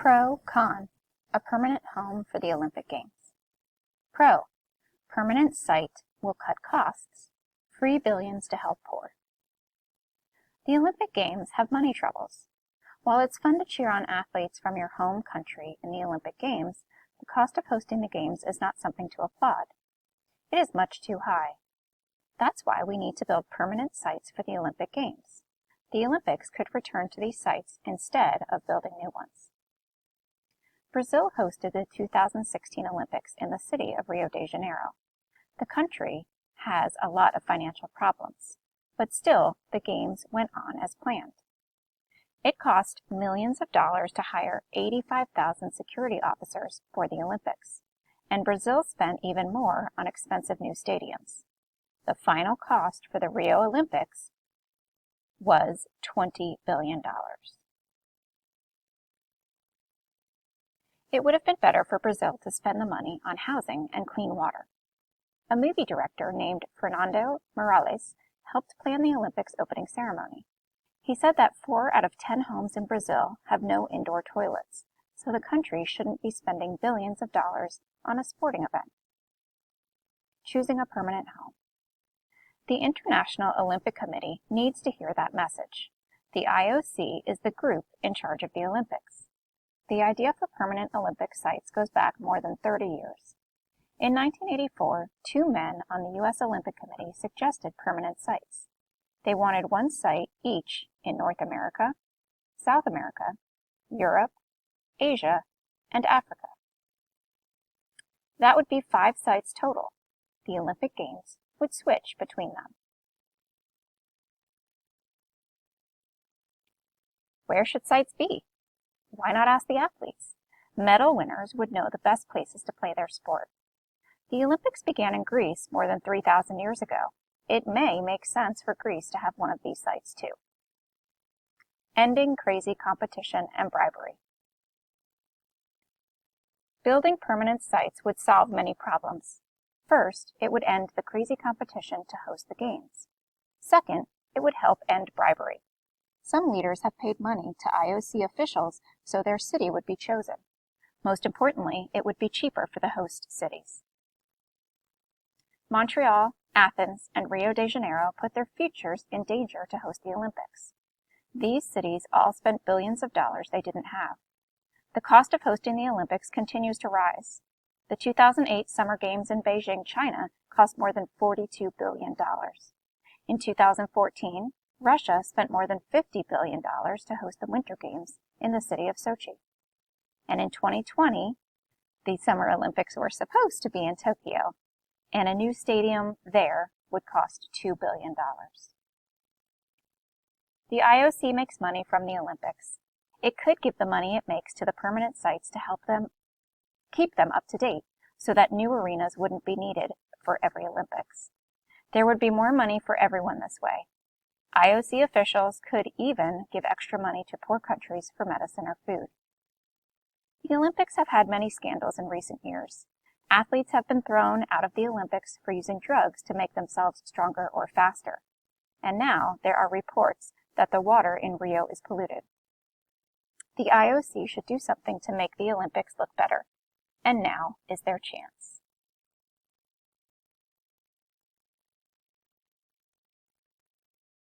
Pro, con, a permanent home for the Olympic Games. Pro, permanent site will cut costs, free billions to help poor. The Olympic Games have money troubles. While it's fun to cheer on athletes from your home country in the Olympic Games, the cost of hosting the Games is not something to applaud. It is much too high. That's why we need to build permanent sites for the Olympic Games. The Olympics could return to these sites instead of building new ones. Brazil hosted the 2016 Olympics in the city of Rio de Janeiro. The country has a lot of financial problems, but still the Games went on as planned. It cost millions of dollars to hire 85,000 security officers for the Olympics, and Brazil spent even more on expensive new stadiums. The final cost for the Rio Olympics was $20 billion. It would have been better for Brazil to spend the money on housing and clean water. A movie director named Fernando Morales helped plan the Olympics opening ceremony. He said that 4 out of 10 homes in Brazil have no indoor toilets, so the country shouldn't be spending billions of dollars on a sporting event. Choosing a permanent home. The International Olympic Committee needs to hear that message. The IOC is the group in charge of the Olympics. The idea for permanent Olympic sites goes back more than 30 years. In 1984, 2 men on the U.S. Olympic Committee suggested permanent sites. They wanted one site each in North America, South America, Europe, Asia, and Africa. That would be 5 sites total. The Olympic Games would switch between them. Where should sites be? Why not ask the athletes? Medal winners would know the best places to play their sport. The Olympics began in Greece more than 3,000 years ago. It may make sense for Greece to have one of these sites too. Ending crazy competition and bribery. Building permanent sites would solve many problems. First, it would end the crazy competition to host the Games. Second, it would help end bribery. Some leaders have paid money to IOC officials so their city would be chosen. Most importantly, it would be cheaper for the host cities. Montreal, Athens, and Rio de Janeiro put their futures in danger to host the Olympics. These cities all spent billions of dollars they didn't have. The cost of hosting the Olympics continues to rise. The 2008 Summer Games in Beijing, China, cost more than $42 billion. In 2014, Russia spent more than $50 billion to host the Winter Games in the city of Sochi. And in 2020, the Summer Olympics were supposed to be in Tokyo, and a new stadium there would cost $2 billion. The IOC makes money from the Olympics. It could give the money it makes to the permanent sites to help them keep them up to date so that new arenas wouldn't be needed for every Olympics. There would be more money for everyone this way. IOC officials could even give extra money to poor countries for medicine or food. The Olympics have had many scandals in recent years. Athletes have been thrown out of the Olympics for using drugs to make themselves stronger or faster. And now there are reports that the water in Rio is polluted. The IOC should do something to make the Olympics look better. And now is their chance.